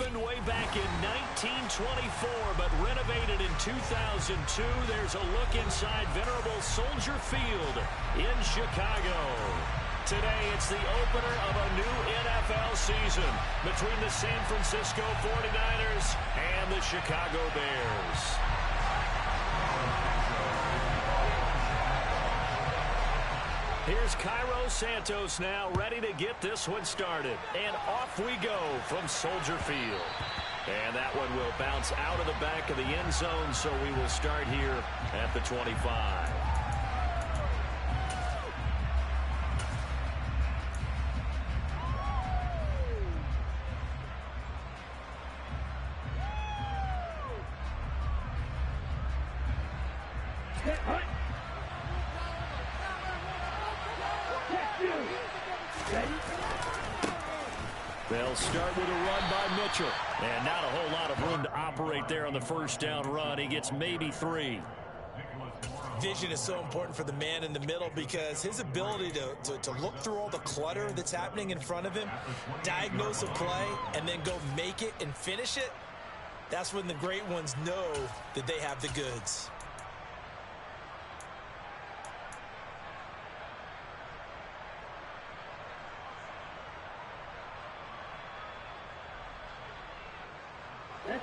opened way back in 1924, but renovated in 2002. There's a look inside venerable Soldier Field in Chicago. Today, it's the opener of a new NFL season between the San Francisco 49ers and the Chicago Bears. Here's Cairo Santos now ready to get this one started. And off we go from Soldier Field. And that one will bounce out of the back of the end zone, so we will start here at the 25. They'll start with a run by Mitchell. And not a whole lot of room to operate there on the first down run. He gets maybe 3. Vision is so important for the man in the middle because his ability to look through all the clutter that's happening in front of him, diagnose a play, and then go make it and finish it, that's when the great ones know that they have the goods.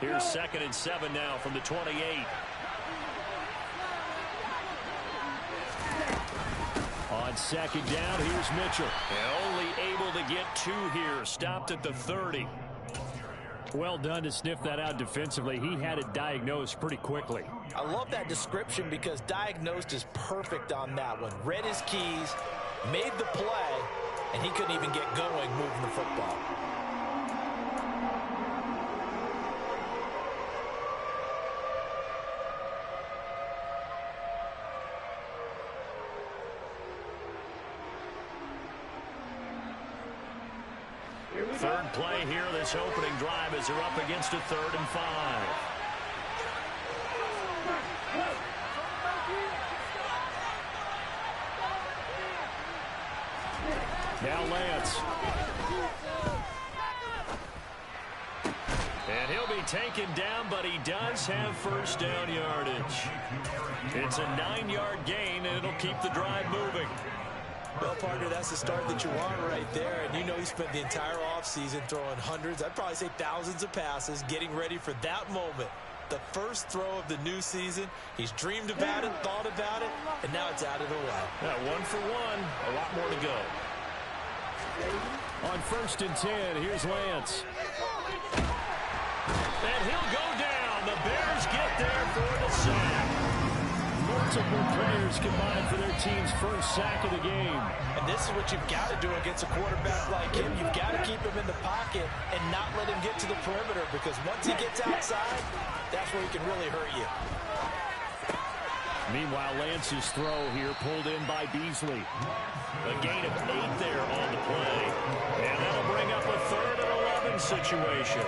Here's 2nd and 7 now from the 28. On 2nd down, here's Mitchell. And only able to get 2 here. Stopped at the 30. Well done to sniff that out defensively. He had it diagnosed pretty quickly. I love that description because diagnosed is perfect on that one. Read his keys, made the play, and he couldn't even get going moving the football. Third play here, this opening drive as they're up against a 3rd and 5. Now Lance. And he'll be taken down, but he does have first down yardage. It's a 9-yard gain, and it'll keep the drive moving. Well, partner, that's the start that you want right there. And you know he spent the entire offseason throwing hundreds, I'd probably say thousands of passes, getting ready for that moment. The first throw of the new season. He's dreamed about it, thought about it, and now it's out of the way. Yeah, 1 for 1, a lot more to go. On 1st and 10, here's Lance. And he'll go down. The Bears get there for the sack. Multiple players combined for their team's first sack of the game. And this is what you've got to do against a quarterback like him. You've got to keep him in the pocket and not let him get to the perimeter, because once he gets outside, that's where he can really hurt you. Meanwhile, Lance's throw here pulled in by Beasley. A gain of 8 there on the play. And that'll bring up a 3rd and 11 situation.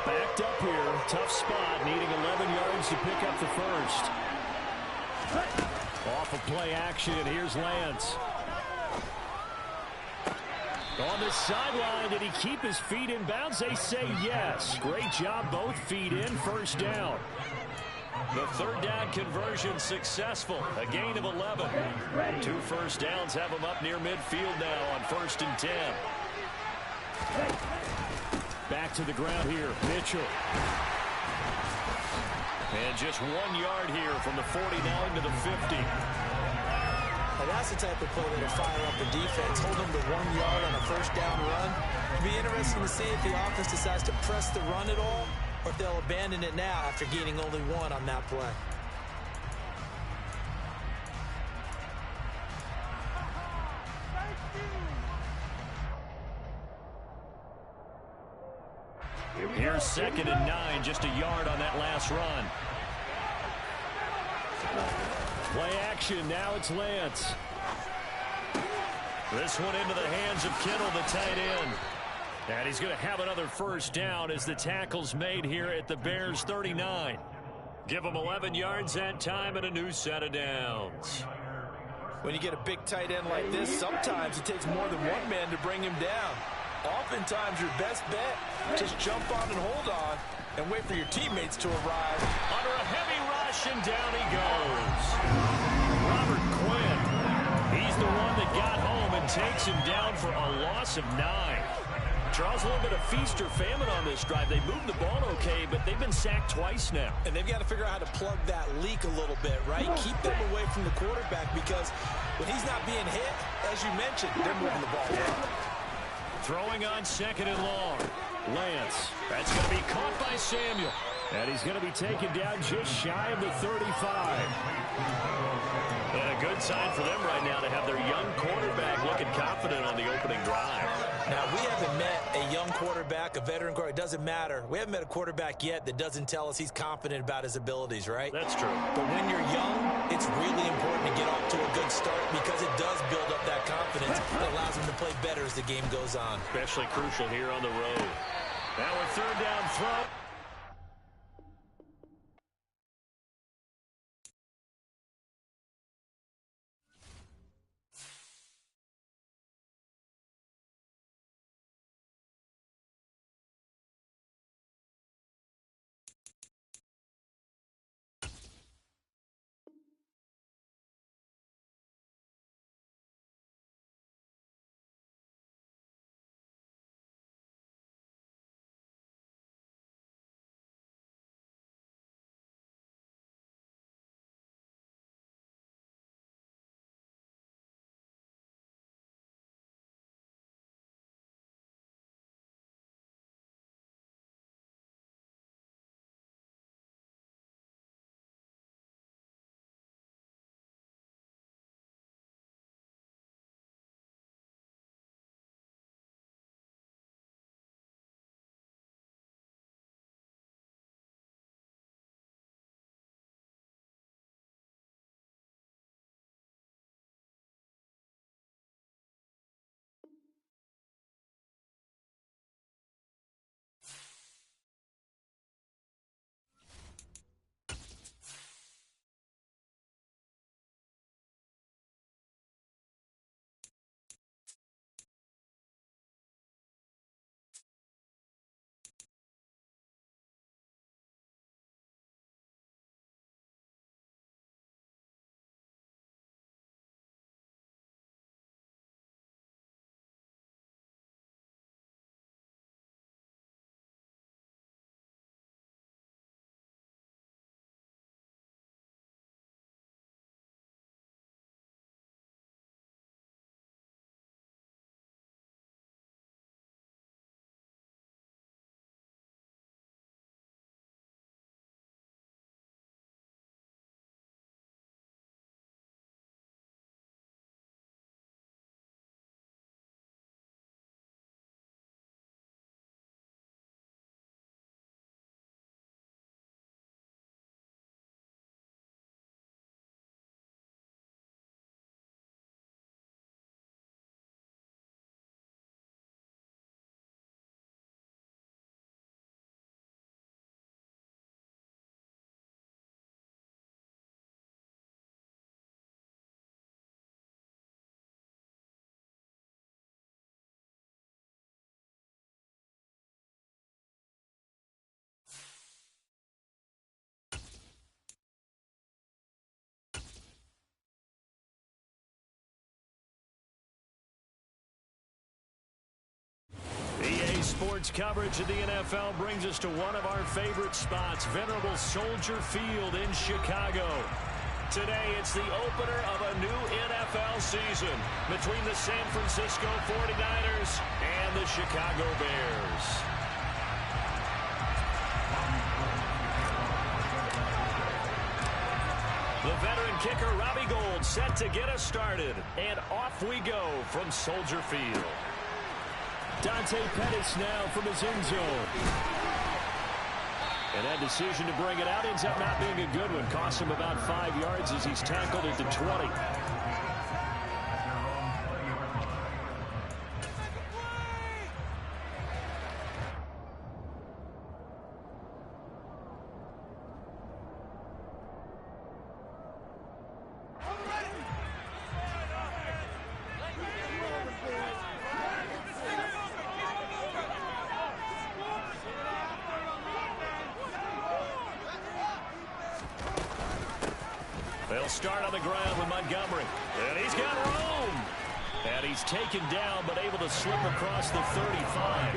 Backed up here, tough spot, needing 11 yards to pick up the first. Off of play action, here's Lance. On the sideline, did he keep his feet in bounds? They say yes. Great job, both feet in, first down. The 3rd down conversion successful, a gain of 11. 2 first downs have him up near midfield now on 1st and 10. Back to the ground here, Mitchell. And just 1 yard here from the 49 to the 50. And that's the type of play that'll fire up the defense. Hold them to 1 yard on a first down run. It'll be interesting to see if the offense decides to press the run at all, or if they'll abandon it now after gaining only 1 on that play. Here's 2nd and 9, just a yard on that last run. Play action, now it's Lance. This one into the hands of Kittle, the tight end. And he's going to have another first down as the tackle's made here at the Bears 39. Give him 11 yards that time and a new set of downs. When you get a big tight end like this, sometimes it takes more than one man to bring him down. Oftentimes, your best bet, just jump on and hold on and wait for your teammates to arrive. Under a heavy rush, and down he goes. Robert Quinn. He's the one that got home and takes him down for a loss of 9. Charles, a little bit of feast or famine on this drive. They moved the ball okay, but they've been sacked twice now. And they've got to figure out how to plug that leak a little bit, right? Keep them away from the quarterback, because when he's not being hit, as you mentioned, they're moving the ball down. Throwing on 2nd and long. Lance. That's going to be caught by Samuel. And he's going to be taken down just shy of the 35. And a good sign for them right now to have their young quarterback looking confident on the opening drive. Now, we haven't met a young quarterback, a veteran quarterback. It doesn't matter. We haven't met a quarterback yet that doesn't tell us he's confident about his abilities, right? That's true. But when you're young, it's really important to get off to a good start, because it does build up that confidence that allows him to play better as the game goes on. Especially crucial here on the road. Now a 3rd down throw. EA Sports coverage of the NFL brings us to one of our favorite spots, venerable Soldier Field in Chicago. Today, it's the opener of a new NFL season between the San Francisco 49ers and the Chicago Bears. The veteran kicker, Robbie Gould, set to get us started. And off we go from Soldier Field. Dante Pettis now from his end zone. And that decision to bring it out ends up not being a good one. Costs him about 5 yards as he's tackled at the 20. start on the ground with Montgomery. And he's got room. And he's taken down, but able to slip across the 35.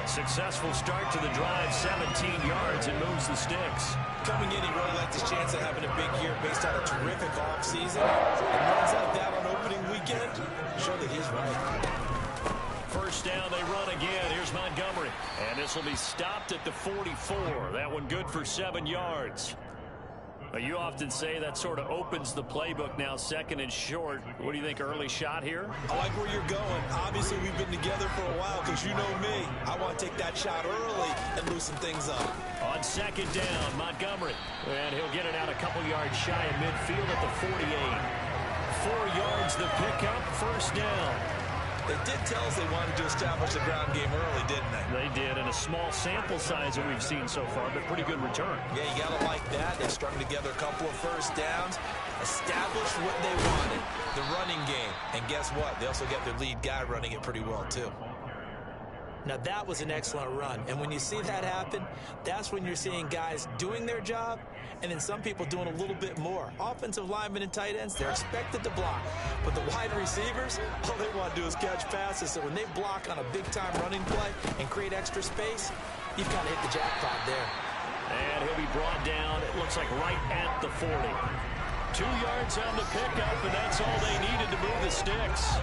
Successful start to the drive, 17 yards, and moves the sticks. Coming in, he really liked his chance of having a big year based on a terrific offseason. And runs like that on opening weekend show that he's right. First down, they run again. Here's Montgomery. And this will be stopped at the 44. That one good for 7 yards. You often say that sort of opens the playbook now, second and short. What do you think, early shot here? I like where you're going. Obviously, we've been together for a while because you know me. I want to take that shot early and loosen things up. On second down, Montgomery. And he'll get it out a couple yards shy of midfield at the 48. 4 yards the pickup, first down. They did tell us they wanted to establish the ground game early, didn't they? They did, and a small sample size that we've seen so far, but pretty good return. Yeah, you got to like that. They strung together a couple of first downs, established what they wanted, the running game. And guess what? They also got their lead guy running it pretty well, too. Now, that was an excellent run. And when you see that happen, that's when you're seeing guys doing their job and then some people doing a little bit more. Offensive linemen and tight ends, they're expected to block. But the wide receivers, all they want to do is catch passes. So when they block on a big-time running play and create extra space, you've got to hit the jackpot there. And he'll be brought down, it looks like right at the 40. 2 yards on the pickup, and that's all they needed to move the sticks.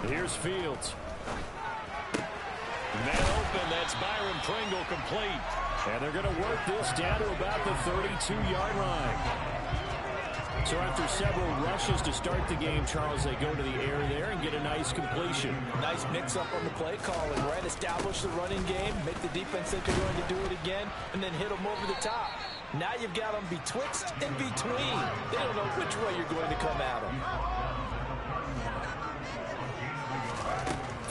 Here's Fields. Man open, that's Byron Pringle complete. And they're going to work this down to about the 32-yard line. So after several rushes to start the game, Charles, they go to the air there and get a nice completion. Nice mix-up on the play calling, right? Establish the running game, make the defense think they're going to do it again, and then hit them over the top. Now you've got them betwixt and between. They don't know which way you're going to come at them.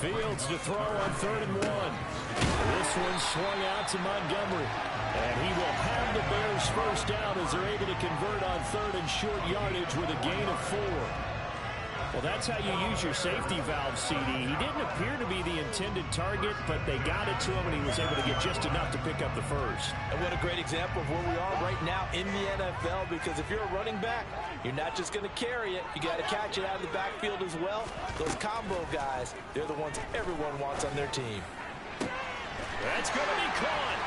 Fields to throw on 3rd and 1. This one swung out to Montgomery. And he will have the Bears first down as they're able to convert on 3rd and short yardage with a gain of 4. Well, that's how you use your safety valve, CD. He didn't appear to be the intended target, but they got it to him, and he was able to get just enough to pick up the first. And what a great example of where we are right now in the NFL, because if you're a running back, you're not just going to carry it. You got to catch it out of the backfield as well. Those combo guys, they're the ones everyone wants on their team. That's going to be caught.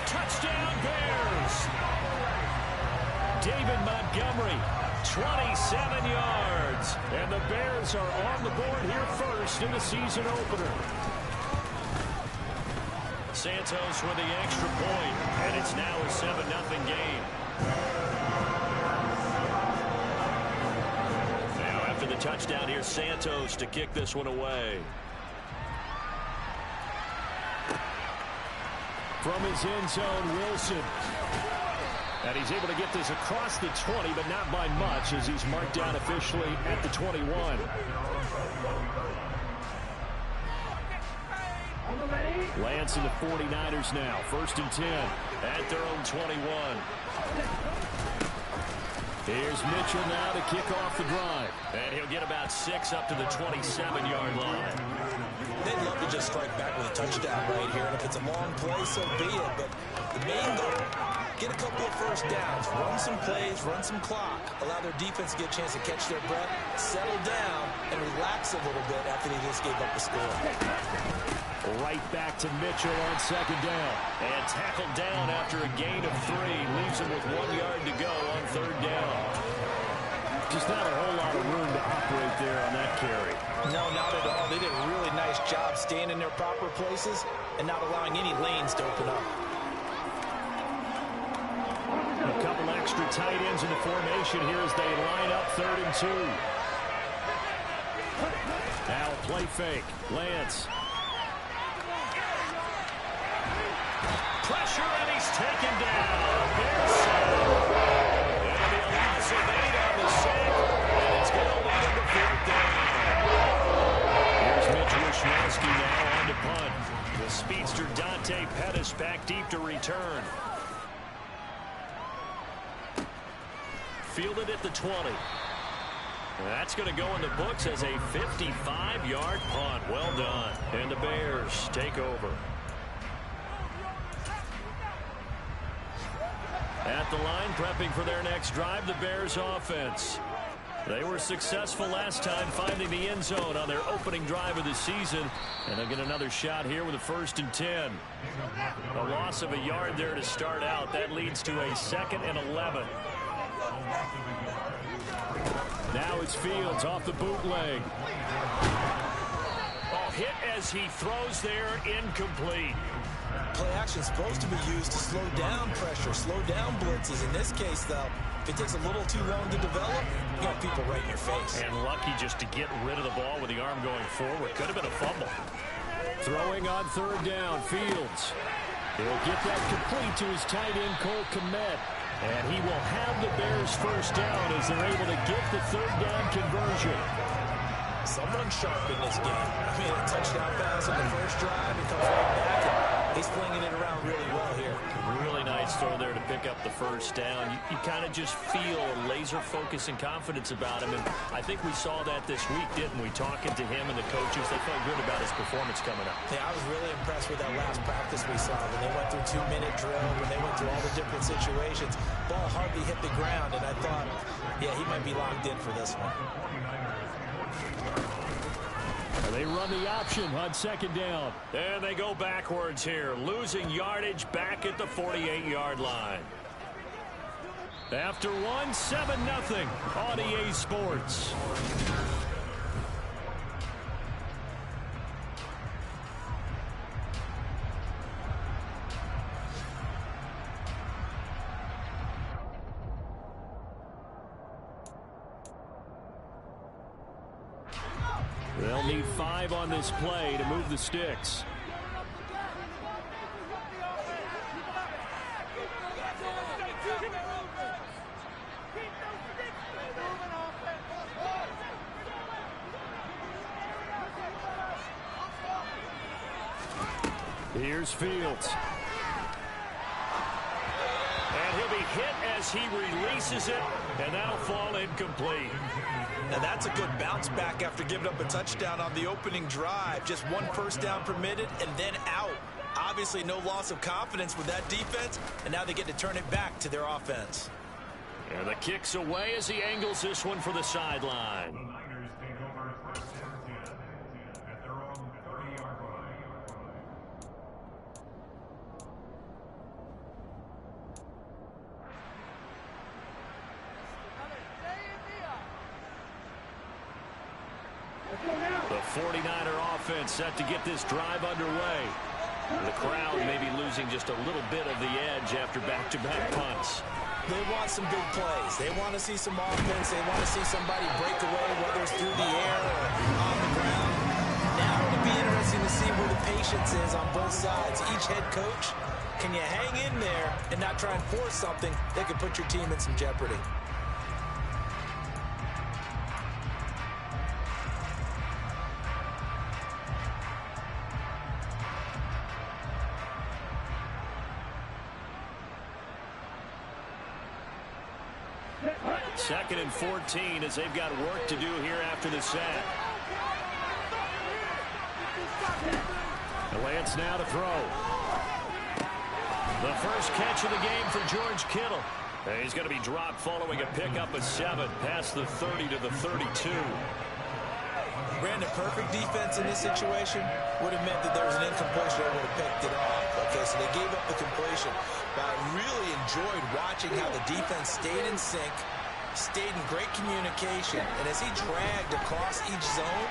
Touchdown, Bears. David Montgomery, 27 yards. And the Bears are on the board here first in the season opener. Santos with the extra point, and it's now a 7-0 game. Now after the touchdown, here's Santos to kick this one away. From his end zone, Wilson. And he's able to get this across the 20, but not by much as he's marked down officially at the 21. Lance and the 49ers now. 1st and 10 at their own 21. Here's Mitchell now to kick off the drive. And he'll get about 6 up to the 27-yard line. They'd love to just strike back with a touchdown right here. And if it's a long play, so be it. But the main goal, get a couple of first downs, run some plays, run some clock, allow their defense to get a chance to catch their breath, settle down, and relax a little bit after they just gave up the score. Right back to Mitchell on 2nd down. And tackled down after a gain of 3. Leaves him with 1 yard to go on 3rd down. Just not a whole lot of room to operate there on that carry. No, not at all. They did a really nice job staying in their proper places and not allowing any lanes to open up. A couple extra tight ends in the formation here as they line up 3rd and 2. Now a play fake. Lance. Pressure, and he's taken down. Bears sack. It'll be a loss of 8 on the sack, and it's going to lead him to 4th down. Here's Mitch Wishnowski now on to punt. The speedster Dante Pettis back deep to return. Fielded at the 20. That's going to go in the books as a 55-yard punt. Well done. And the Bears take over. At the line, prepping for their next drive, the Bears offense. They were successful last time finding the end zone on their opening drive of the season. And they'll get another shot here with a 1st and 10. A loss of a yard there to start out. That leads to a 2nd and 11. Now it's Fields off the bootleg. Oh, hit as he throws there, incomplete. Play action is supposed to be used to slow down pressure, slow down blitzes. In this case, though, if it takes a little too long to develop, you got people right in your face. And lucky just to get rid of the ball with the arm going forward. Could have been a fumble. Throwing on 3rd down, Fields. He'll get that complete to his tight end, Cole Kmet. And he will have the Bears 1st down as they're able to get the 3rd down conversion. Someone sharp in this game. I mean, a touchdown pass on the first drive. He comes right back, and he's flinging it around really well here. Really nice throw there to pick up the 1st down. You kind of just feel a laser focus and confidence about him. And I think we saw that this week, didn't we? Talking to him and the coaches, they felt good about his performance coming up. Yeah, I was really impressed with that last practice we saw. When they went through 2-minute drill, when they went through all the different situations, ball hardly hit the ground. And I thought, yeah, he might be locked in for this one. They run the option on 2nd down. And they go backwards here, losing yardage back at the 48-yard line. After 7-0 on EA Sports. They'll need 5 on this play to move the sticks. Here's Fields. And he'll be hit as he releases it, and that'll fall incomplete. Now that's a good bounce back after giving up a touchdown on the opening drive. Just 1 first down permitted and then out. Obviously no loss of confidence with that defense, and now they get to turn it back to their offense. And the kick's away as he angles this one for the sideline. The 49er offense set to get this drive underway. The crowd may be losing just a little bit of the edge after back-to-back punts. They want some big plays. They want to see some offense. They want to see somebody break away, whether it's through the air or on the ground. Now it'll be interesting to see where the patience is on both sides. Each head coach, can you hang in there and not try and force something that could put your team in some jeopardy? Second and 14 as they've got work to do here after the sack. Lance now to throw. The first catch of the game for George Kittle. And he's going to be dropped following a pickup of 7 past the 30 to the 32. Brandon, perfect defense in this situation would have meant that there was an incompletion. They would have picked it off. Okay, so they gave up the completion. But I really enjoyed watching how the defense stayed in sync, stayed in great communication, and as he dragged across each zone,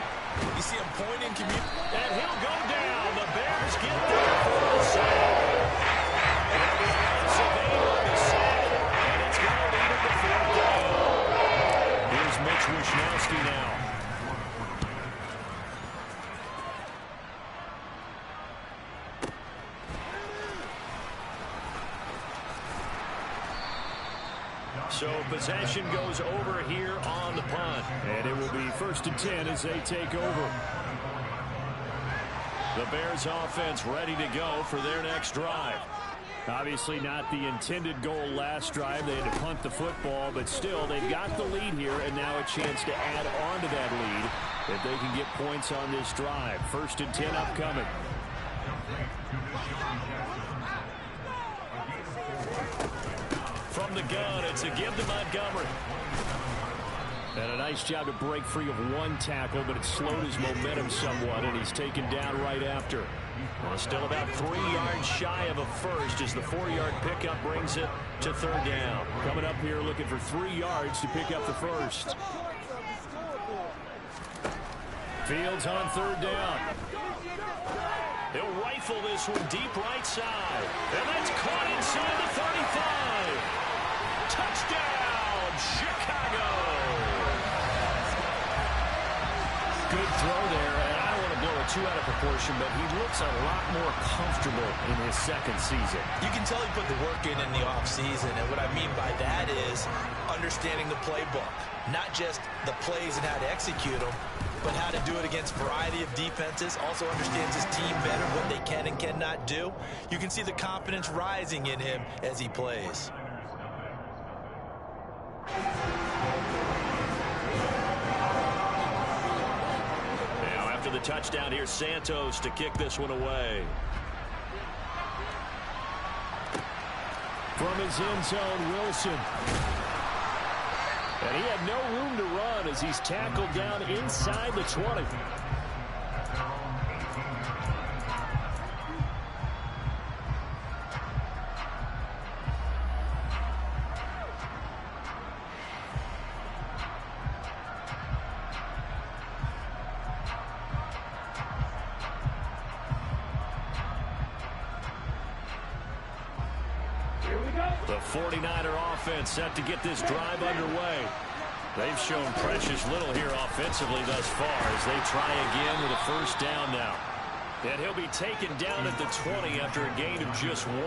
you see him pointing, and he'll go down. The Bears get there for the sack. And the offensive aid on the sack, and it's going to lead him to 4th down. Here's Mitch Wishnowsky now. So possession goes over here on the punt. And it will be 1st and 10 as they take over. The Bears offense ready to go for their next drive. Obviously not the intended goal last drive. They had to punt the football, but still they've got the lead here and now a chance to add on to that lead if they can get points on this drive. 1st and 10 upcoming. the gun. It's a give to Montgomery. And a nice job to break free of one tackle, but it slowed his momentum somewhat, and he's taken down right after. Well, still about 3 yards shy of a first as the 4-yard pickup brings it to third down. Coming up here looking for 3 yards to pick up the first. Fields on third down. He'll rifle this one deep right side. And that's caught inside the 35. Touchdown, Chicago. Good throw there, and I don't want to blow it too out of proportion, but he looks a lot more comfortable in his second season. You can tell he put the work in the offseason, and what I mean by that is understanding the playbook. Not just the plays and how to execute them, but how to do it against a variety of defenses. Also understands his team better, what they can and cannot do. You can see the confidence rising in him as he plays. Now after the touchdown, here's Santos to kick this one away. From his end zone, Wilson. And he had no room to run as he's tackled down inside the 20. The 49er offense set to get this drive underway. They've shown precious little here offensively thus far as they try again with a first down now. And he'll be taken down at the 20 after a gain of just 1.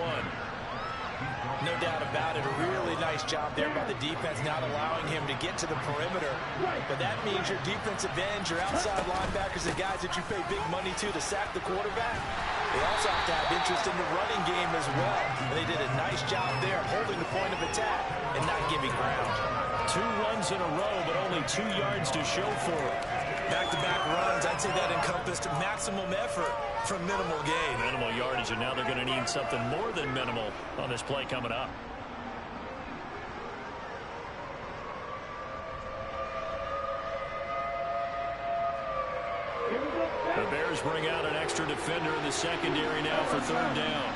No doubt about it. A really nice job there by the defense, not allowing him to get to the perimeter. But that means your defensive ends, your outside linebackers, the guys that you pay big money to sack the quarterback, they also have to have interest in the running game as well. And they did a nice job there holding the point of attack and not giving ground. 2 runs in a row, but only 2 yards to show for it. Back-to-back runs, I'd say that encompassed maximum effort from minimal gain. Minimal yardage, and now they're going to need something more than minimal on this play coming up. The Bears bring out an extra defender in the secondary now for third down.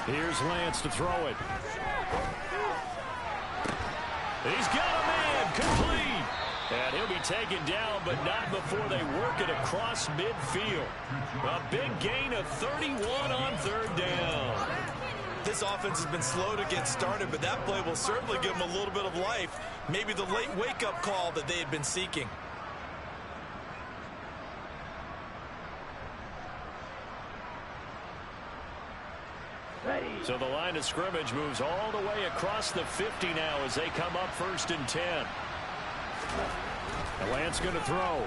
Here's Lance to throw it. He's got a man, complete. And he'll be taken down, but not before they work it across midfield. A big gain of 31 on third down. This offense has been slow to get started, but that play will certainly give them a little bit of life. Maybe the late wake-up call that they had been seeking. So the line of scrimmage moves all the way across the 50 now as they come up first and 10. And Lance going to throw.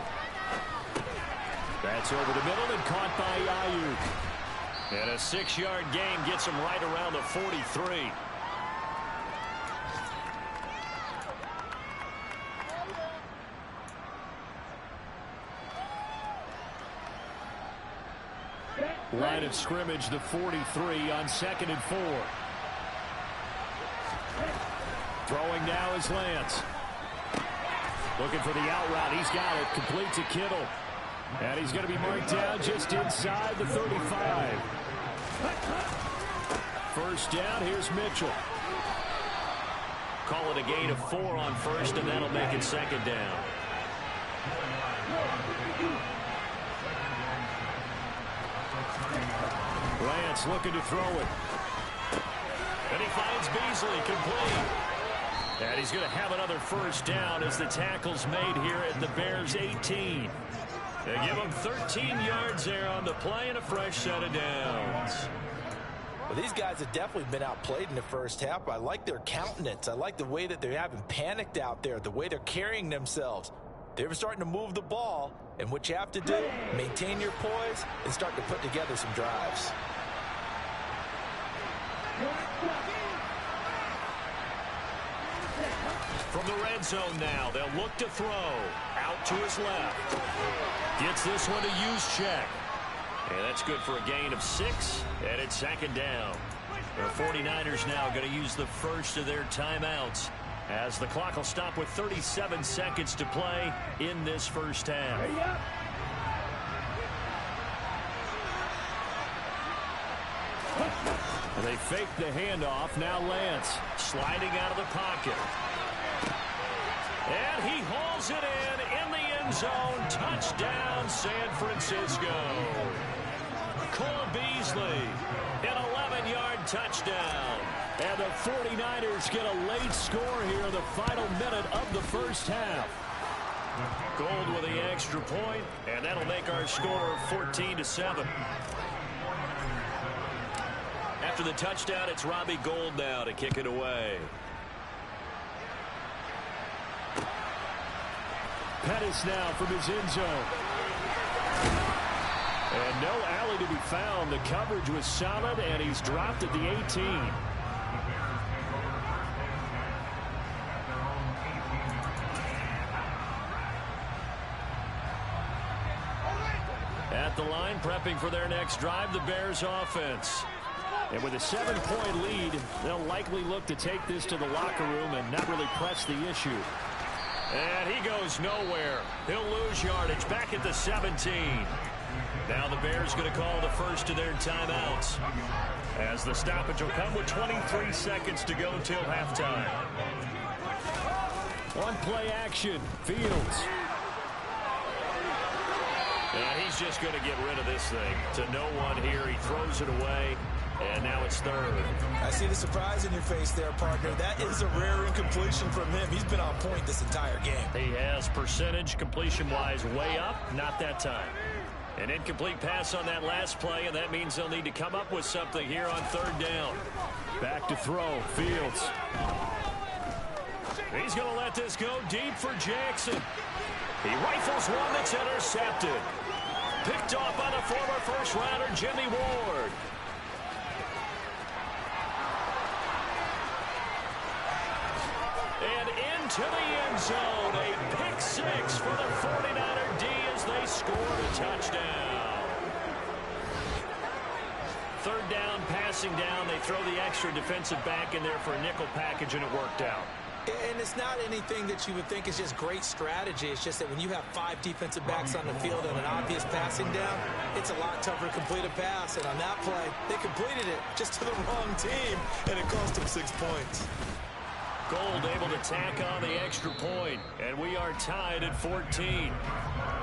That's over the middle and caught by Ayuk. And a 6-yard gain gets him right around the 43. Line of scrimmage, the 43 on 2nd and 4. Throwing now is Lance. Looking for the out route. He's got it. Complete to Kittle. And he's going to be marked down just inside the 35. First down, here's Mitchell. Call it a gain of 4 on first, and that'll make it second down. Lance looking to throw it. And he finds Beasley, complete. And he's going to have another first down as the tackle's made here at the Bears' 18. They give him 13 yards there on the play and a fresh set of downs. Well, these guys have definitely been outplayed in the first half. I like their countenance. I like the way that they haven't panicked out there, the way they're carrying themselves. They're starting to move the ball, and what you have to do, maintain your poise and start to put together some drives. From the red zone now, they'll look to throw. Out to his left. Gets this one to use check. And that's good for a gain of 6, and it's second down. The 49ers now going to use the first of their timeouts as the clock will stop with 37 seconds to play in this first half. And they fake the handoff. Now Lance sliding out of the pocket. And he hauls it in the end zone. Touchdown, San Francisco. Cole Beasley, an 11-yard touchdown. And the 49ers get a late score here in the final minute of the first half. Gold with the extra point, and that'll make our score 14-7. After the touchdown, it's Robbie Gould now to kick it away. Pettis now from his end zone. And no alley to be found. The coverage was solid, and he's dropped at the 18. At the line, prepping for their next drive, the Bears offense. And with a 7-point lead, they'll likely look to take this to the locker room and not really press the issue. And he goes nowhere. He'll lose yardage back at the 17. Now the Bears going to call the first of their timeouts, as the stoppage will come with 23 seconds to go till halftime. One play action. Fields. And he's just going to get rid of this thing to no one here. He throws it away. And now it's third. I see the surprise in your face there, partner. That is a rare incompletion from him. He's been on point this entire game. He has percentage completion-wise way up. Not that time. An incomplete pass on that last play, and that means they'll need to come up with something here on third down. Back to throw. Fields. He's going to let this go deep for Jackson. He rifles one that's intercepted. Picked off by the former first-rounder Jimmy Ward. And into the end zone, a pick six for the 49er D as they score a touchdown. Third down, passing down. They throw the extra defensive back in there for a nickel package, and it worked out. And it's not anything that you would think is just great strategy. It's just that when you have 5 defensive backs on the field and an obvious passing down, it's a lot tougher to complete a pass. And on that play, they completed it just to the wrong team, and it cost them 6 points. Gould able to tack on the extra point, and we are tied at 14.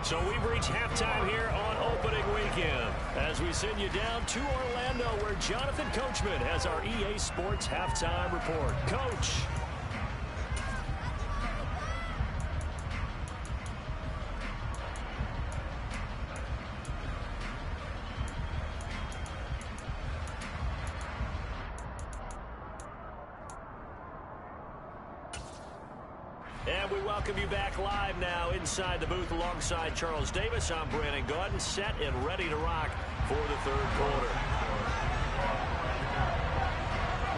So we've reached halftime here on opening weekend as we send you down to Orlando, where Jonathan Coachman has our EA Sports halftime report. Coach. And we welcome you back live now inside the booth alongside Charles Davis. I'm Brandon Gaudin, set and ready to rock for the third quarter.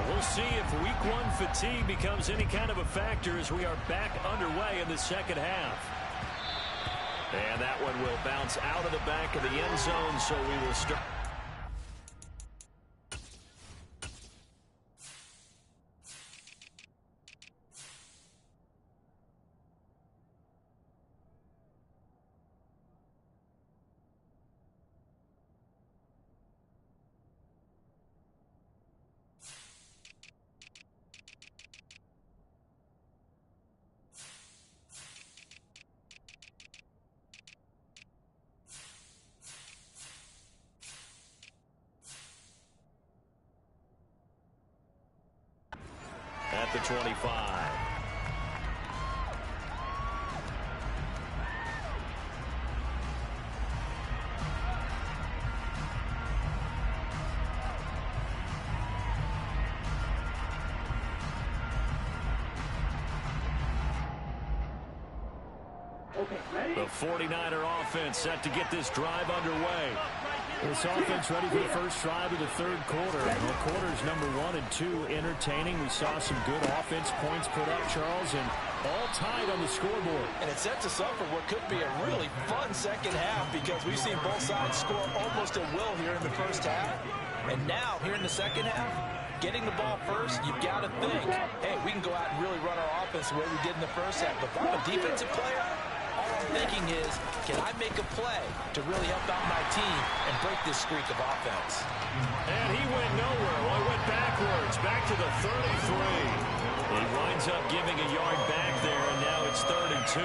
We'll see if week one fatigue becomes any kind of a factor as we are back underway in the second half. And that one will bounce out of the back of the end zone, so we will start. At the 25. The 49er offense set to get this drive underway. This offense ready for the first drive of the third quarter. Well, quarters number 1 and 2 entertaining. We saw some good offense points put up, Charles, and all tied on the scoreboard. And it sets us up for what could be a really fun second half, because we've seen both sides score almost at will here in the first half. And now, here in the second half, getting the ball first, you've got to think, hey, we can go out and really run our offense the way we did in the first half. But if I'm a defensive player, all I'm thinking is, can I make a play to really help out my team and break this streak of offense? And he went nowhere. Well, he went backwards, back to the 33. He winds up giving a yard back there, and now it's 3rd and 2.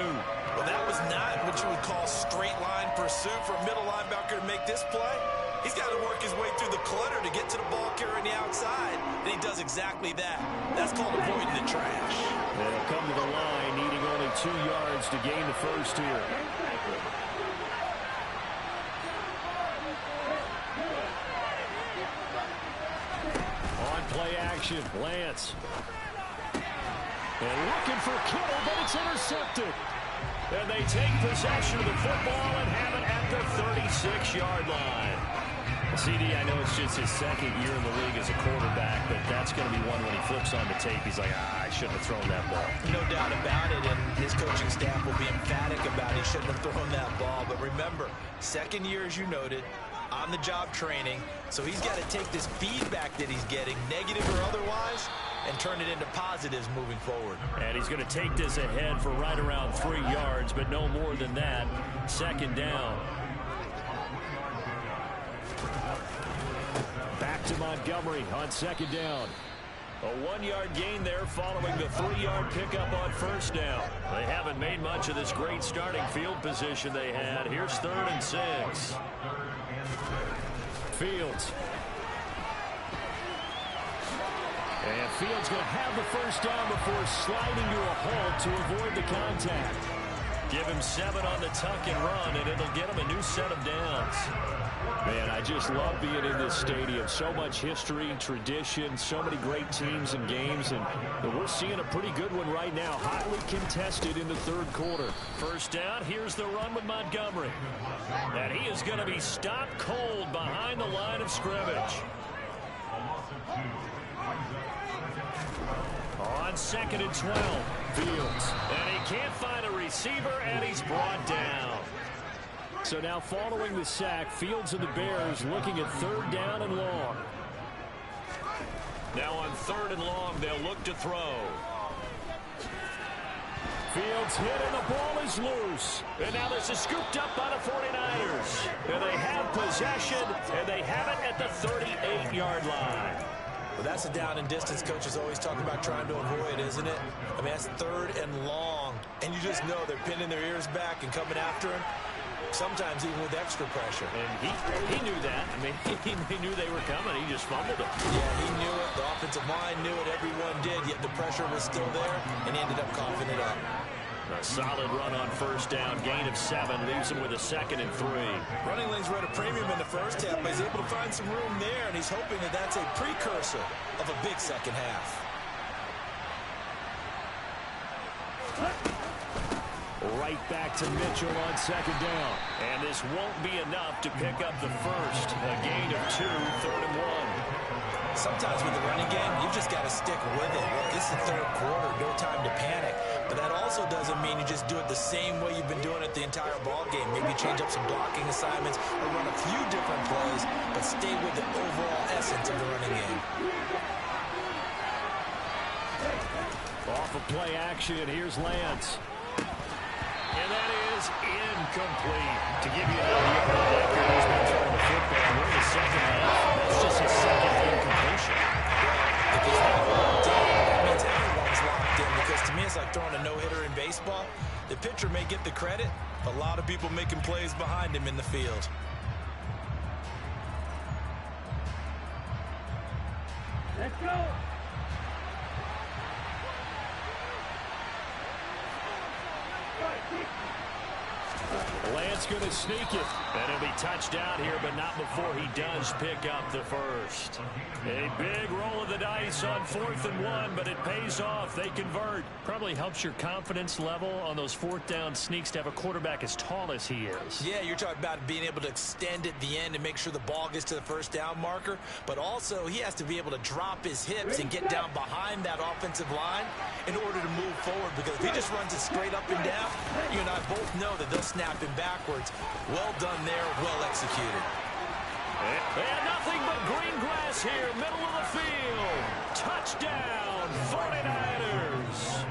Well, that was not what you would call straight line pursuit for a middle linebacker to make this play. He's got to work his way through the clutter to get to the ball carrier on the outside, and he does exactly that. That's called avoiding the trash. They'll come to the line, needing only 2 yards to gain the first here. On play action, Lance. And looking for Kittle, but it's intercepted. And they take possession of the football and have it at the 36-yard line. CD, I know it's just his 2nd year in the league as a quarterback, but that's going to be one when he flips on the tape. He's like, I shouldn't have thrown that ball. No doubt about it, and his coaching staff will be emphatic about he shouldn't have thrown that ball. But remember, 2nd year, as you noted, on-the-job training, so he's got to take this feedback that he's getting, negative or otherwise, and turn it into positives moving forward. And he's going to take this ahead for right around 3 yards, but no more than that. 2nd down. Back to Montgomery on 2nd down. A 1-yard gain there following the 3-yard pickup on 1st down. They haven't made much of this great starting field position they had. Here's 3rd and 6. Fields. And Fields going to have the 1st down before sliding to a halt to avoid the contact. Give him 7 on the tuck and run, and it'll get him a new set of downs. Man, I just love being in this stadium. So much history, tradition, so many great teams and games, and we're seeing a pretty good one right now. Hotly contested in the 3rd quarter. 1st down, here's the run with Montgomery. And he is going to be stopped cold behind the line of scrimmage. On 2nd and 12, Fields. And he can't find a receiver, and he's brought down. So now following the sack, Fields and the Bears looking at 3rd down and long. Now on 3rd and long, they'll look to throw. Fields hit, and the ball is loose. And now this is scooped up by the 49ers. And they have possession, and they have it at the 38-yard line. Well, that's a down and distance coaches always talk about trying to avoid, isn't it? I mean, that's 3rd and long. And you just know they're pinning their ears back and coming after him. Sometimes even with extra pressure. And he knew that. I mean, he knew they were coming. He just fumbled it. Yeah, he knew it. The offensive line knew it. Everyone did, yet the pressure was still there, and he ended up coughing it up. A solid run on 1st down. Gain of 7 leaves him with a 2nd and 3. Running lanes were at a premium in the first half, but he's able to find some room there, and he's hoping that that's a precursor of a big second half. Right back to Mitchell on 2nd down. And this won't be enough to pick up the first. A gain of 2, 3rd and 1. Sometimes with the running game, you've just got to stick with it. Look, this is the 3rd quarter, no time to panic. But that also doesn't mean you just do it the same way you've been doing it the entire ball game. Maybe change up some blocking assignments or run a few different plays, but stay with the overall essence of the running game. Off of play action, here's Lance. And that is incomplete. To give you an idea of how accurate he's been throwing the football, we're in the 2nd half. That's just his 2nd incompletion. If he's not locked in, that means everyone's locked in, because to me it's like throwing a no-hitter in baseball. The pitcher may get the credit, but a lot of people making plays behind him in the field. Let's go. Lance going to sneak it. And he'll be touched out here, but not before he does pick up the first. A big roll of the dice on 4th and 1, but it pays off. They convert. Probably helps your confidence level on those 4th down sneaks to have a quarterback as tall as he is. Yeah, you're talking about being able to extend at the end and make sure the ball gets to the 1st down marker, but also he has to be able to drop his hips and get down behind that offensive line in order to move forward, because if he just runs it straight up and down, you and I both know that they'll snap him backwards. Well done there, well executed. And nothing but green grass here, middle of the field. Touchdown, 49ers.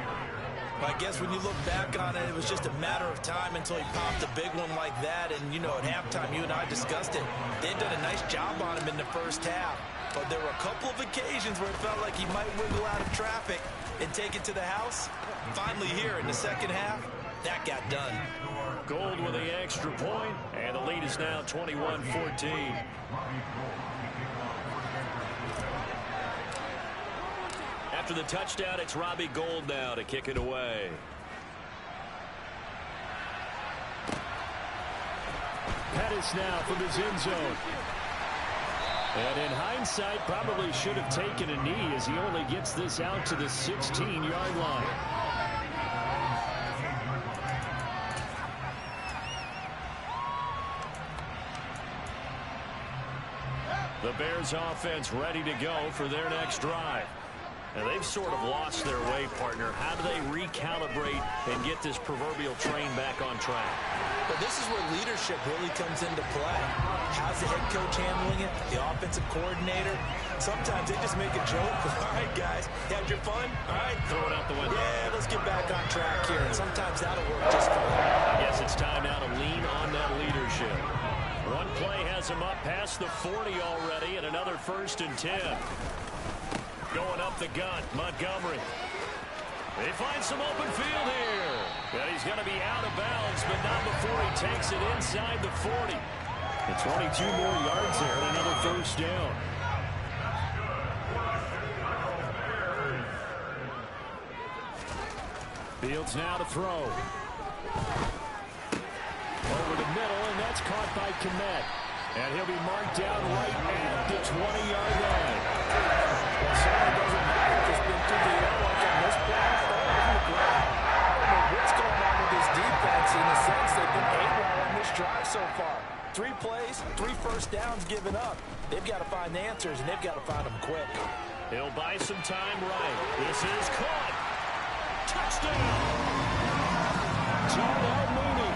I guess when you look back on it, it was just a matter of time until he popped a big one like that. And, you know, at halftime, you and I discussed it. They'd done a nice job on him in the first half. But there were a couple of occasions where it felt like he might wiggle out of traffic and take it to the house. Finally here in the second half, that got done. Gold with the extra point, and the lead is now 21-14. After the touchdown, it's Robbie Gould now to kick it away. Pettis now from his end zone. And in hindsight, probably should have taken a knee as he only gets this out to the 16-yard line. The Bears offense ready to go for their next drive. And they've sort of lost their way, partner. How do they recalibrate and get this proverbial train back on track? But this is where leadership really comes into play. How's the head coach handling it? The offensive coordinator? Sometimes they just make a joke. All right, guys, you had your fun? All right. Throw it out the window. Yeah, let's get back on track here. And sometimes that'll work just fine. I guess it's time now to lean on that leadership. One play has him up past the 40 already, and another 1st and 10. Going up the gut, Montgomery. They find some open field here. And he's going to be out of bounds, but not before he takes it inside the 40. And 22 more yards there and another 1st down. Fields now to throw. Over the middle, and that's caught by Kmet. And he'll be marked down right at the 20-yard line. Well, certainly doesn't matter if it's been through the air like on this play or on the ground. I don't know what's going on with this defense in the sense they've been able on this drive so far. 3 plays, 3 first downs given up. They've got to find the answers, and they've got to find them quick. He'll buy some time right. This is caught. Touchdown! Darnell Mooney,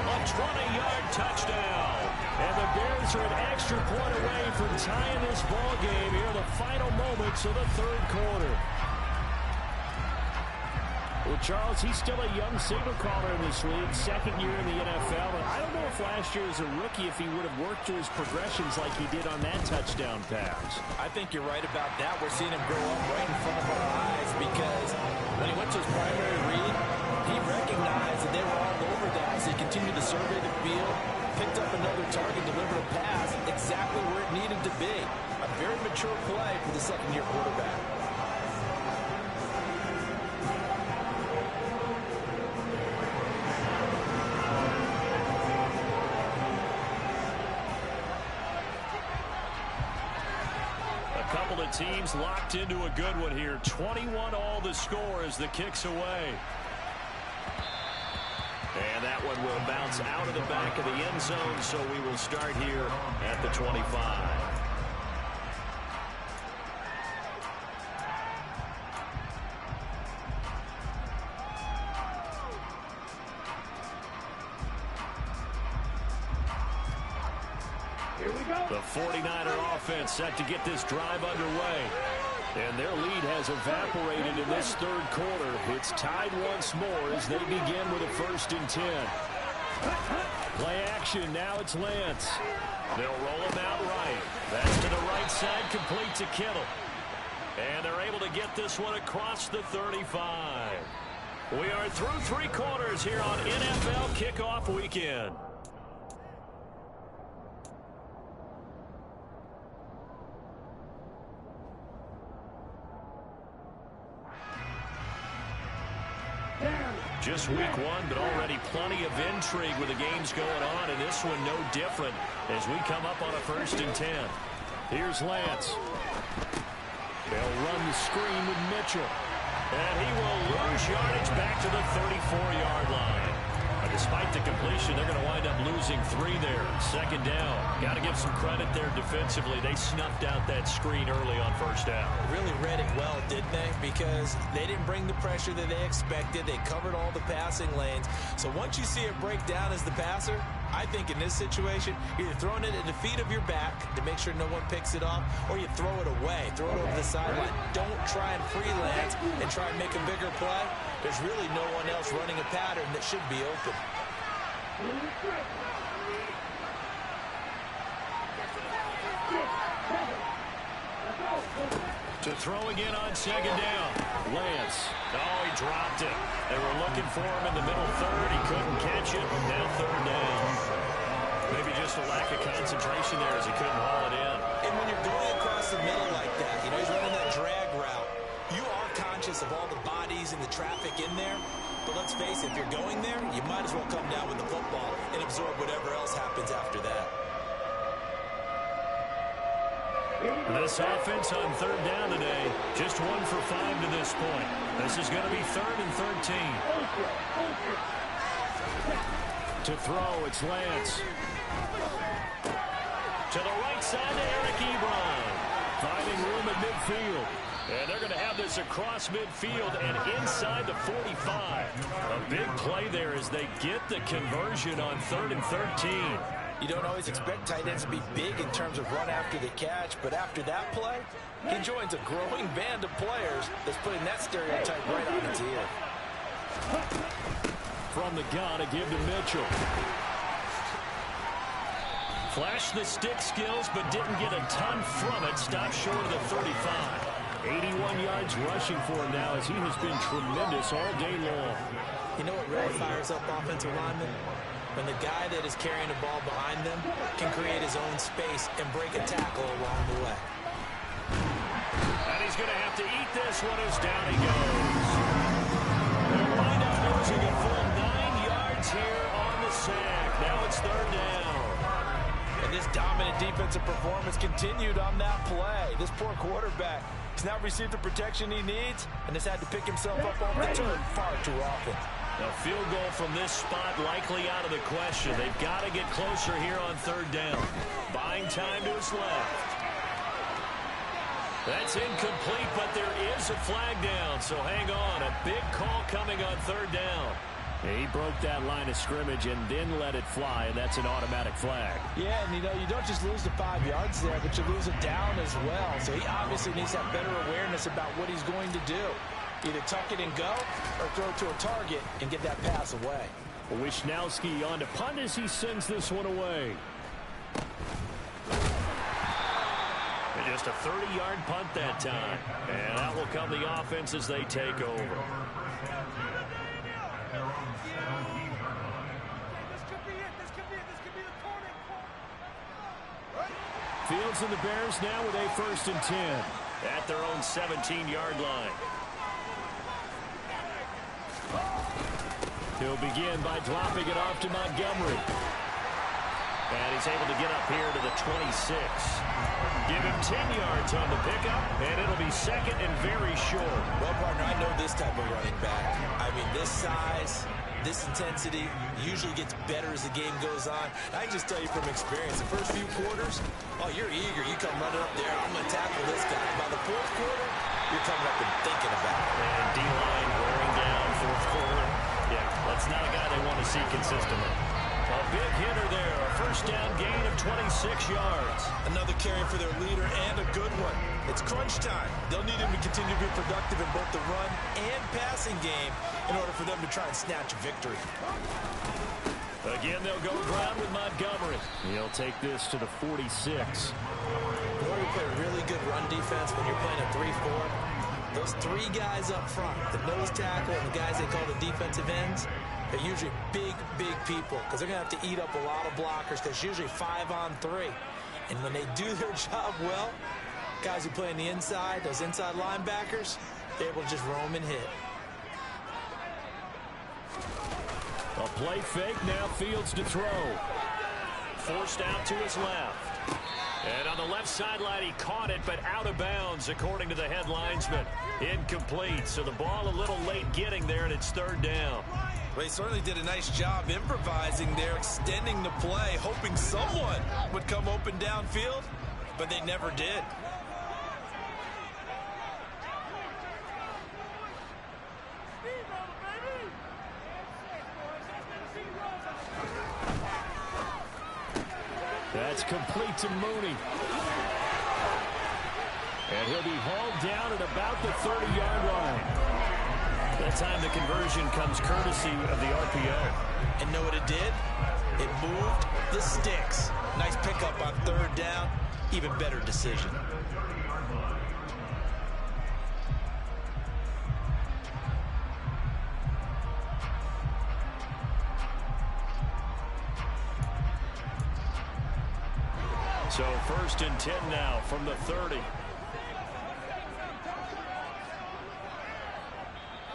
a 20-yard touchdown. And the Bears are an extra point away from tying this ball game here in the final moments of the 3rd quarter. Well, Charles, he's still a young signal caller in this league, 2nd year in the NFL. And I don't know if last year as a rookie if he would have worked through his progressions like he did on that touchdown pass. I think you're right about that. We're seeing him grow up right in front of our eyes because when he went to his primary read, he recognized that they were all over that as he continued to survey the field, picked up another target, delivered a pass exactly where it needed to be. A very mature play for the 2nd-year quarterback. A couple of teams locked into a good one here. 21 all the score as the kick's away. And that one will bounce out of the back of the end zone, so we will start here at the 25. Here we go. The 49er offense set to get this drive underway. And their lead has evaporated in this 3rd quarter. It's tied once more as they begin with a 1st and 10. Play action. Now it's Lance. They'll roll him out right. That's to the right side, complete to Kittle. And they're able to get this one across the 35. We are through 3 quarters here on NFL Kickoff Weekend. Just week 1, but already plenty of intrigue with the games going on, and this one no different as we come up on a 1st and 10. Here's Lance. They'll run the screen with Mitchell. And he will lose yardage back to the 34-yard line. Despite the completion, they're going to wind up losing 3 there. 2nd down. Got to give some credit there defensively. They snuffed out that screen early on 1st down. Really read it well, didn't they? Because they didn't bring the pressure that they expected. They covered all the passing lanes. So once you see it break down as the passer, I think in this situation, you're throwing it at the feet of your back to make sure no one picks it off, or you throw it away, throw it over the sideline. Don't try and freelance and try and make a bigger play. There's really no one else running a pattern that should be open. To throw again on second down. Lance. Oh, he dropped it. They were looking for him in the middle third. He couldn't catch it. Now third down. Maybe just a lack of concentration there as he couldn't haul it in. And when you're going across the middle like that, he's running that drag route, you are conscious of all the bodies and the traffic in there. But let's face it, if you're going there, you might as well come down with the football and absorb whatever else happens after that. This offense on third down today, just 1 for 5 to this point. This is going to be 3rd and 13. To throw, it's Lance. To the right side to Eric Ebron. Finding room at midfield. And they're going to have this across midfield and inside the 45. A big play there as they get the conversion on 3rd and 13. You don't always expect tight ends to be big in terms of run after the catch, but after that play, he joins a growing band of players that's putting that stereotype right on its ear. From the gun, a give to Mitchell. Flashed the stick skills, but didn't get a ton from it. Stopped short of the 35. 81 yards rushing for him now as he has been tremendous all day long. You know what really fires up offensive linemen? When the guy that is carrying the ball behind them can create his own space and break a tackle along the way. And he's going to have to eat this one as down he goes. They'll wind up losing a full 9 yards here on the sack. Now it's third down. And this dominant defensive performance continued on that play. This poor quarterback has now received the protection he needs and has had to pick himself up off the turf far too often. A field goal from this spot likely out of the question. They've got to get closer here on third down. Buying time to his left. That's incomplete, but there is a flag down, so hang on. A big call coming on third down. He broke that line of scrimmage and then let it fly, and that's an automatic flag. Yeah, and you don't just lose the 5 yards there, but you lose it down as well. So he obviously needs to have better awareness about what he's going to do. Either tuck it and go or throw it to a target and get that pass away. Wisnowski on to punt as he sends this one away. And just a 30-yard punt that time. And that will come the offense as they take over. Fields and the Bears now with a 1st and 10 at their own 17-yard line. He'll begin by dropping it off to Montgomery. And he's able to get up here to the 26. Give him 10 yards on the pickup, and it'll be 2nd and very short. Well, partner, I know this type of running back. I mean, this size, this intensity usually gets better as the game goes on. I can just tell you from experience, the first few quarters, oh, you're eager. You come running up there, I'm going to tackle this guy. By the 4th quarter, you're coming up and thinking about it. And D-line wearing down 4th quarter. Yeah, that's not a guy they want to see consistently. A big hitter there, a 1st down gain of 26 yards. Another carry for their leader and a good one. It's crunch time. They'll need him to continue to be productive in both the run and passing game in order for them to try and snatch a victory. Again, they'll go ground with Montgomery. He'll take this to the 46. In order to play a really good run defense when you're playing a 3-4, those 3 guys up front, the nose tackle and the guys they call the defensive ends, they're usually big, big people because they're going to have to eat up a lot of blockers because usually 5 on 3. And when they do their job well, guys who play on the inside, those inside linebackers, they're able to just roam and hit. A play fake, now Fields to throw. Forced out to his left. And on the left sideline, he caught it, but out of bounds, according to the head linesman. Incomplete, so the ball a little late getting there, and it's 3rd down. Well, he certainly did a nice job improvising there, extending the play, hoping someone would come open downfield, but they never did. It's complete to Mooney. And he'll be hauled down at about the 30-yard line. That time the conversion comes courtesy of the RPO. And know what it did? It moved the sticks. Nice pickup on third down. Even better decision. So 1st and 10 now from the 30.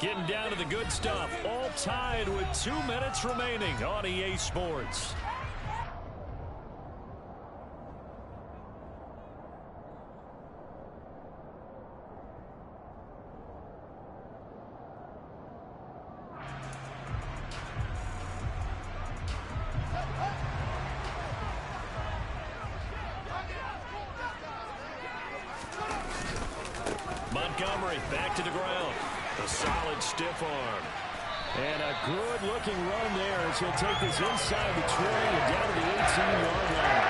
Getting down to the good stuff. All tied with 2 minutes remaining on EA Sports. Montgomery back to the ground. A solid stiff arm. And a good-looking run there as he'll take this inside the 20 and down to the 18-yard line.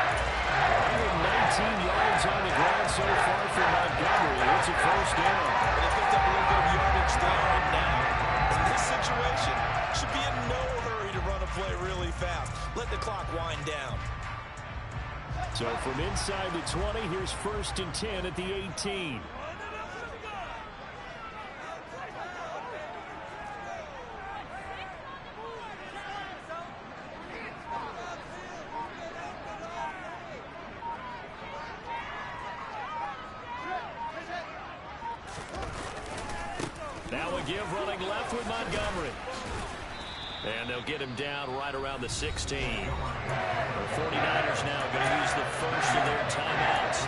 119 yards on the ground so far for Montgomery. It's a first down. They picked up a little bit of yardage there, and now, in this situation, should be in no hurry to run a play really fast. Let the clock wind down. So from inside the 20, here's 1st and 10 at the 18. Now a give running left with Montgomery. And they'll get him down right around the 16. The 49ers now going to use the first of their timeouts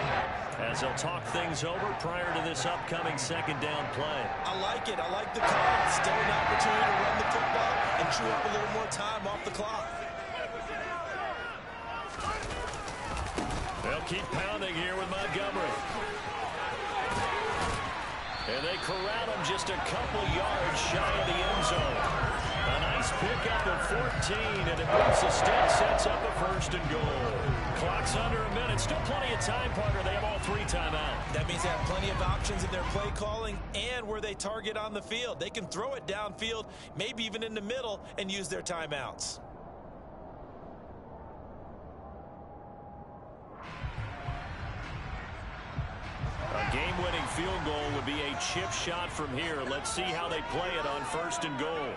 as they'll talk things over prior to this upcoming 2nd down play. I like it. I like the call. Still an opportunity to run the football and chew up a little more time off the clock. They'll keep pounding here with Montgomery. And they corral him just a couple yards shy of the end zone. A nice pickup of 14, and it moves the stick, sets up a 1st and goal. Clock's under a minute. Still plenty of time, Parker. They have all 3 timeouts. That means they have plenty of options in their play calling and where they target on the field. They can throw it downfield, maybe even in the middle, and use their timeouts. A game-winning field goal would be a chip shot from here. Let's see how they play it on 1st and goal.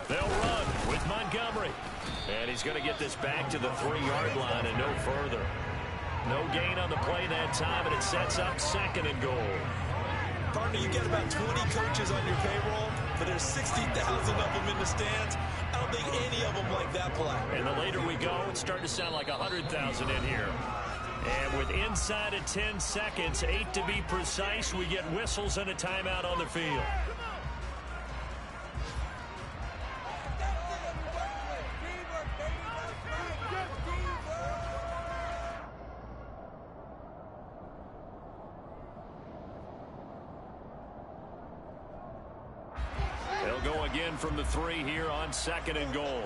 They'll run with Montgomery. And he's going to get this back to the 3-yard line and no further. No gain on the play that time, and it sets up 2nd and goal. Partner, you get about 20 coaches on your payroll, but there's 60,000 of them in the stands. I don't think any of them like that play. And the later we go, it's starting to sound like 100,000 in here. And with inside of 10 seconds, 8 to be precise, we get whistles and a timeout on the field. They'll go again from the 3 here on 2nd and goal.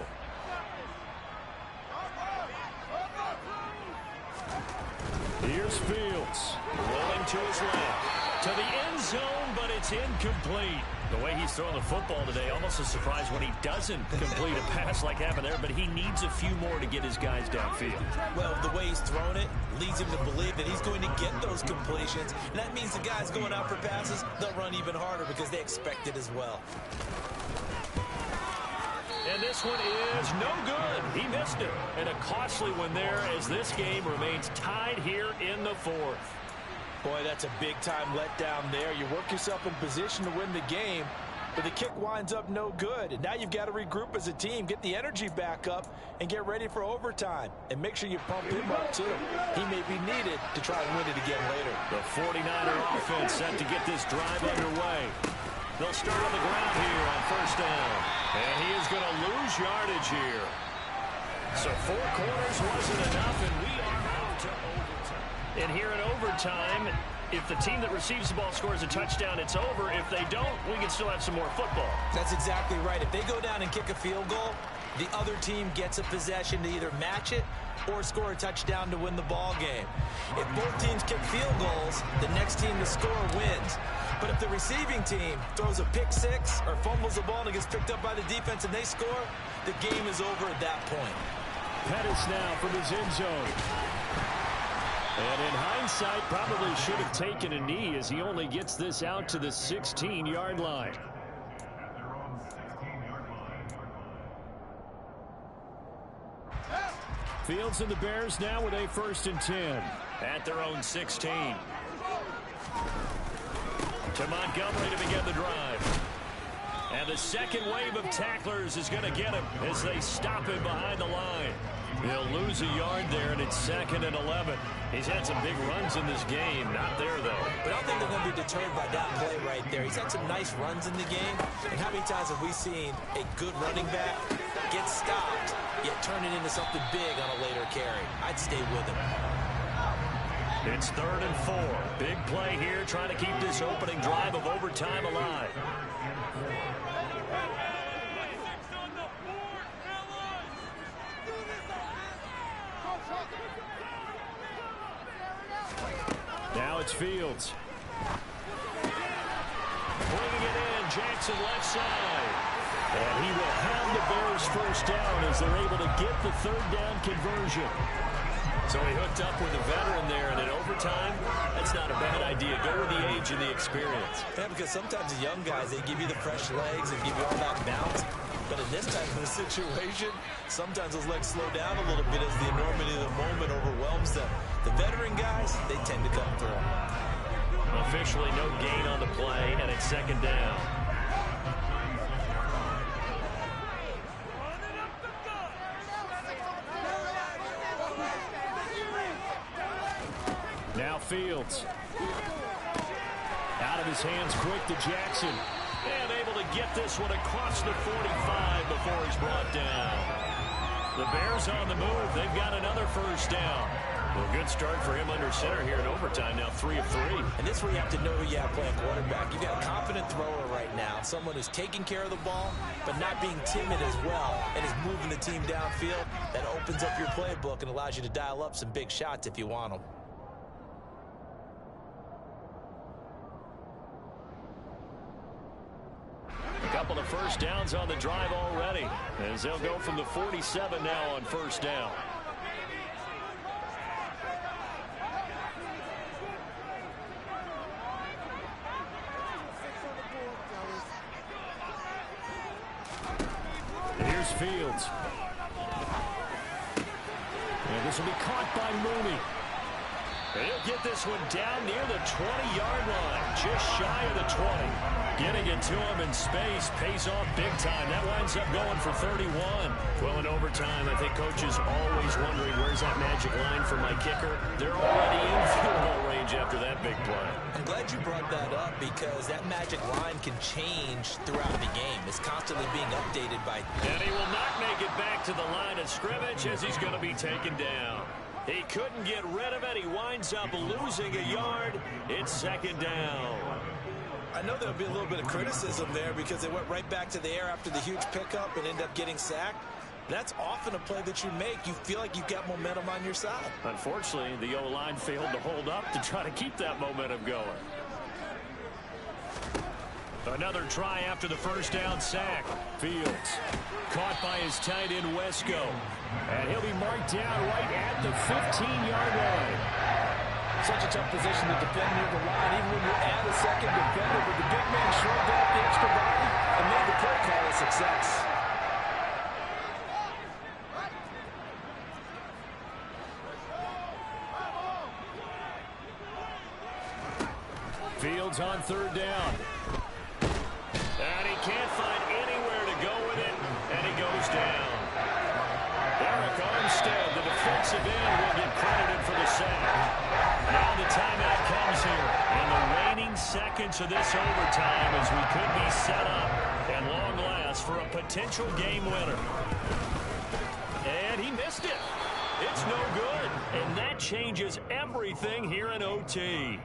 Here's Fields rolling to his left to the end zone, but it's incomplete. The way he's throwing the football today, almost a surprise when he doesn't complete a pass like happened there, but he needs a few more to get his guys downfield. Well, the way he's thrown it leads him to believe that he's going to get those completions, and that means the guys going out for passes, they'll run even harder because they expect it as well. And this one is no good. He missed it. And a costly one there as this game remains tied here in the 4th. Boy, that's a big-time letdown there. You work yourself in position to win the game, but the kick winds up no good. And now you've got to regroup as a team, get the energy back up, and get ready for overtime. And make sure you pump him up, too. He may be needed to try and win it again later. The 49er offense set to get this drive underway. They'll start on the ground here on 1st down. And he is going to lose yardage here. So 4 quarters wasn't enough, and we are out to overtime. And here in overtime, if the team that receives the ball scores a touchdown, it's over. If they don't, we can still have some more football. That's exactly right. If they go down and kick a field goal, the other team gets a possession to either match it or score a touchdown to win the ball game. If both teams kick field goals, the next team to score wins. But if the receiving team throws a pick six or fumbles the ball and it gets picked up by the defense and they score, the game is over at that point. Pettis now from his end zone. And in hindsight, probably should have taken a knee as he only gets this out to the 16-yard line. Fields and the Bears now with a 1st and 10. At their own 16. To Montgomery to begin the drive. And the second wave of tacklers is going to get him as they stop him behind the line. He'll lose a yard there, and it's 2nd and 11. He's had some big runs in this game. Not there, though. But I don't think they're going to be deterred by that play right there. He's had some nice runs in the game. And how many times have we seen a good running back get stopped, yet turn it into something big on a later carry? I'd stay with him. It's 3rd and 4. Big play here, trying to keep this opening drive of overtime alive. Now it's Fields. Bringing it in, Jackson left side. And he will have the Bears 1st down as they're able to get the 3rd down conversion. So he hooked up with a veteran there, and in overtime, that's not a bad idea. Go with the age and the experience. Yeah, because sometimes the young guys, they give you the fresh legs and give you all that bounce. But in this type of a situation, sometimes those legs slow down a little bit as the enormity of the moment overwhelms them. The veteran guys, they tend to come through. Officially no gain on the play, and it's 2nd down. Now Fields. Out of his hands quick to Jackson. And able to get this one across the 45 before he's brought down. The Bears on the move. They've got another 1st down. Well, good start for him under center here in overtime. Now 3 of 3. And this is where you have to know who you have playing quarterback. You've got a confident thrower right now. Someone who's taking care of the ball, but not being timid as well, and is moving the team downfield. That opens up your playbook and allows you to dial up some big shots if you want them. A couple of 1st downs on the drive already, as they'll go from the 47 now on 1st down. Here's Fields. And this will be caught by Mooney. He'll get this one down near the 20-yard line, just shy of the 20. Getting it to him in space pays off big time. That winds up going for 31. Well, in overtime, I think coaches always wondering, where's that magic line for my kicker? They're already in field goal range after that big play. I'm glad you brought that up because that magic line can change throughout the game. It's constantly being updated by... And he will not make it back to the line of scrimmage as he's going to be taken down. He couldn't get rid of it. He winds up losing a yard. It's 2nd down. I know there'll be a little bit of criticism there because they went right back to the air after the huge pickup and ended up getting sacked. That's often a play that you make. You feel like you've got momentum on your side. Unfortunately, the O-line failed to hold up to try to keep that momentum going. Another try after the 1st down sack. Fields caught by his tight end Wesco. And he'll be marked down right at the 15-yard line. Such a tough position to defend near the line, even when you add a second defender. But the big man shrugged off the extra body and made the play call a success. Fields on 3rd down. And he can't find anywhere to go with it, and he goes down. Eric Armstead, the defensive end, will get credited for the sack. Now the timeout comes here. And the waning seconds of this overtime as we could be set up at long last for a potential game winner. And he missed it. It's no good. And that changes everything here in OT.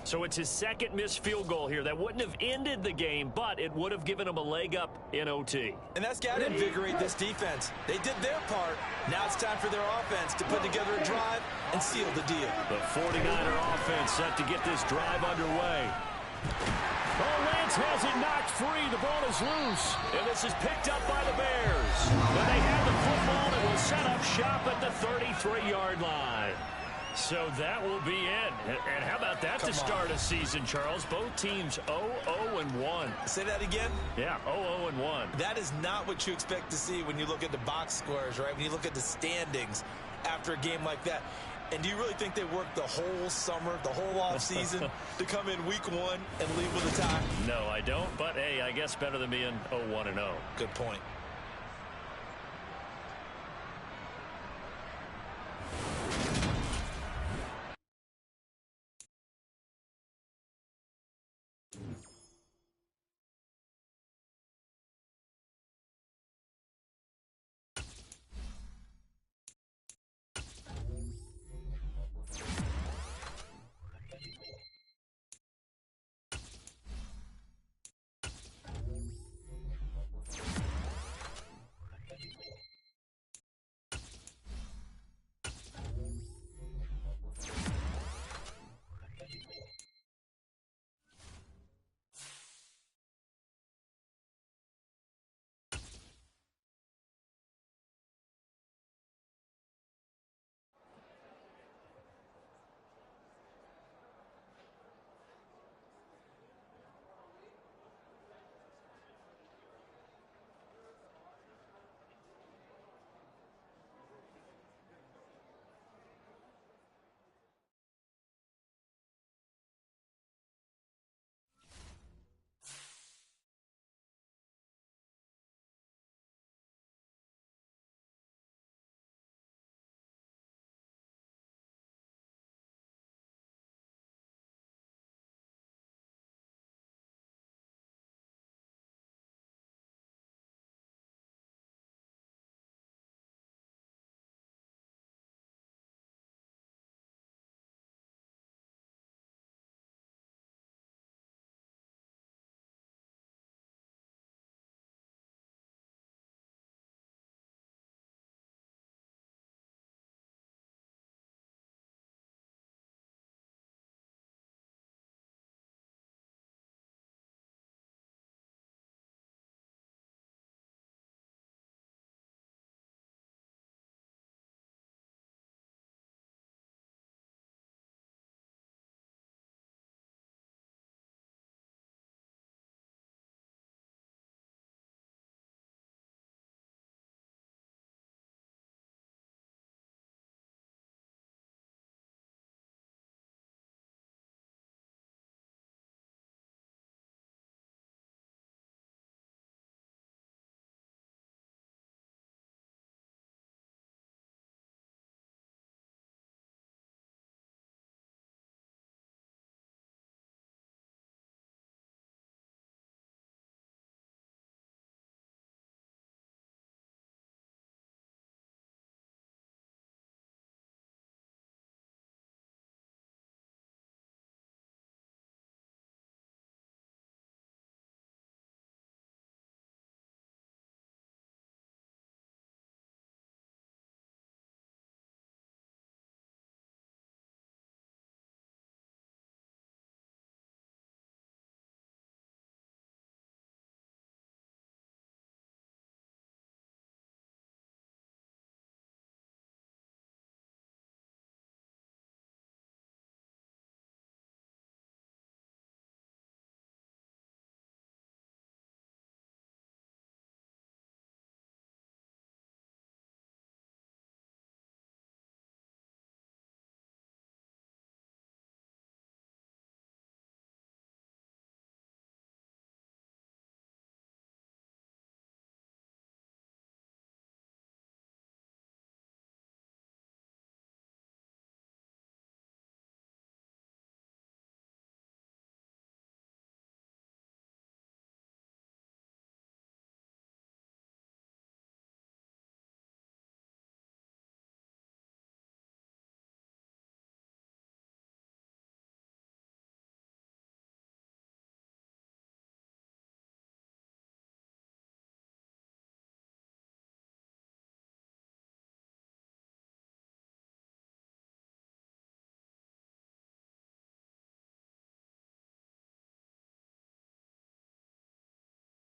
So it's his second missed field goal here. That wouldn't have ended the game, but it would have given him a leg up in OT. And that's got to invigorate this defense. They did their part. Now it's time for their offense to put together a drive and seal the deal. The 49er offense set to get this drive underway. Oh, Lance has it knocked free. The ball is loose. And this is picked up by the Bears. But they have the football and will set up shop at the 33-yard line. So that will be it. And how about that to start a season, Charles? Both teams 0-0-1. Say that again? Yeah, 0-0-1. That is not what you expect to see when you look at the box scores, right? When you look at the standings after a game like that. And do you really think they worked the whole summer, the whole offseason to come in week 1 and leave with a tie? No, I don't. But, hey, I guess better than being 0-1-0. Good point.